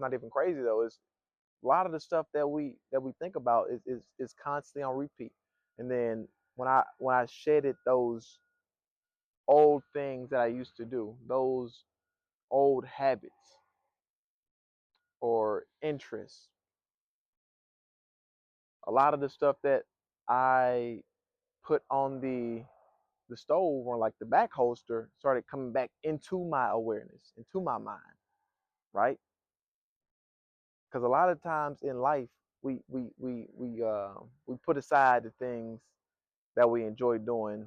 not even crazy though. Is a lot of the stuff that we think about is constantly on repeat. And then when I shedded those old things that I used to do, those old habits or interests, a lot of the stuff that I put on the stove or like the back holster started coming back into my awareness, into my mind, right? Because a lot of times in life we put aside the things that we enjoy doing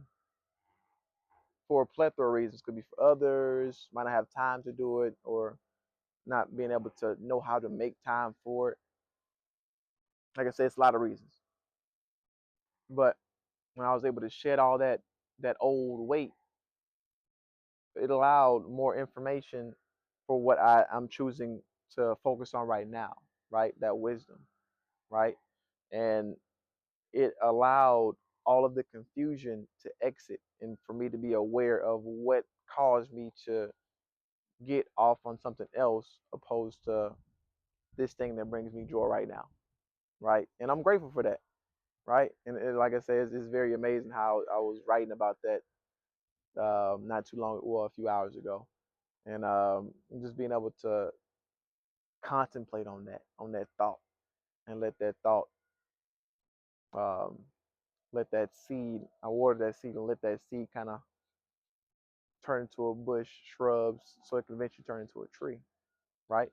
for a plethora of reasons. Could be for others, might not have time to do it, or not being able to know how to make time for it. Like I said, it's a lot of reasons. But when I was able to shed all that old weight, it allowed more information for what I'm choosing to focus on right now, right? That wisdom, right? And it allowed all of the confusion to exit and for me to be aware of what caused me to get off on something else opposed to this thing that brings me joy right now, right? And I'm grateful for that, right? And like I said, it's very amazing how I was writing about that not too long, well, a few hours ago, and just being able to contemplate on that thought, and let that thought, um, let that seed, I water that seed and let that seed kind of turn into a bush, shrubs, so it can eventually turn into a tree, right?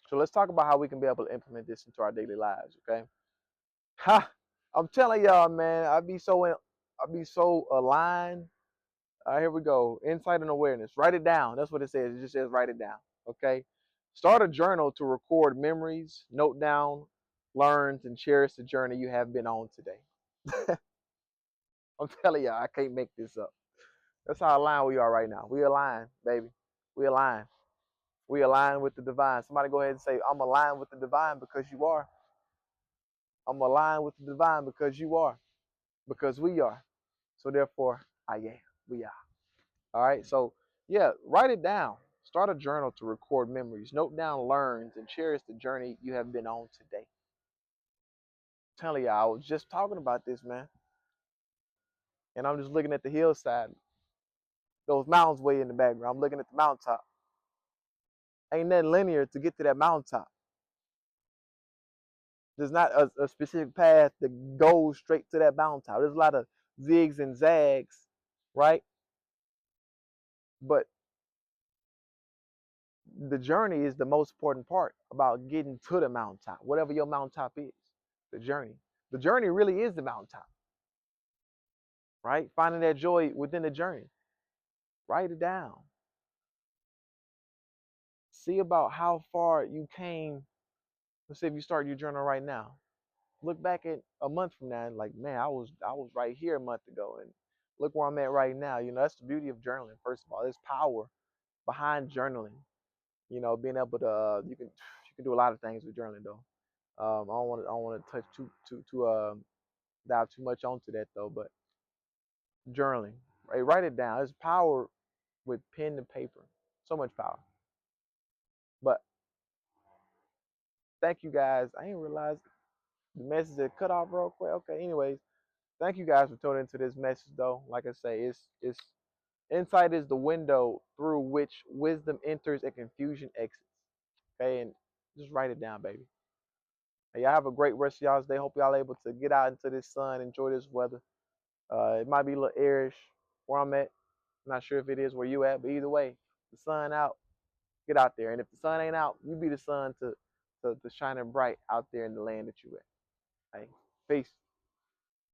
So let's talk about how we can be able to implement this into our daily lives, okay? Ha! I'm telling y'all, man, I be so aligned. Here we go. Insight and awareness. Write it down. That's what it says. It just says write it down. Okay. Start a journal to record memories, note down, learns, and cherish the journey you have been on today. I'm telling y'all, I can't make this up. That's how aligned we are right now. We align, baby. We align. We align with the divine. Somebody go ahead and say, I'm aligned with the divine because you are. I'm aligned with the divine because you are. Because we are. So therefore, I am. We are. All right. So yeah, write it down. Start a journal to record memories. Note down learns and cherish the journey you have been on today. I'm telling you, I was just talking about this, man. And I'm just looking at the hillside. Those mountains way in the background. I'm looking at the mountaintop. Ain't nothing linear to get to that mountaintop. There's not a specific path that goes straight to that mountaintop. There's a lot of zigs and zags, right? But the journey is the most important part about getting to the mountaintop, whatever your mountaintop is, the journey. The journey really is the mountaintop, right? Finding that joy within the journey. Write it down. See about how far you came. Let's say if you start your journal right now. Look back at a month from now and like, man, I was right here a month ago and look where I'm at right now. You know, that's the beauty of journaling. First of all, there's power behind journaling. You know, being able to you can do a lot of things with journaling though. I don't want to touch dive too much onto that though, but journaling, right? Write it down. There's power with pen and paper. So much power. But thank you guys. I didn't realize the message had cut off real quick. Okay, anyways, thank you guys for tuning into this message though. Like I say, it's insight is the window through which wisdom enters and confusion exits. Okay, and just write it down, baby. Hey, y'all have a great rest of y'all's day. Hope y'all able to get out into this sun, enjoy this weather. It might be a little airish where I'm at. I'm not sure if it is where you at, but either way, the sun out, get out there. And if the sun ain't out, you be the sun to shining bright out there in the land that you at. Hey, peace.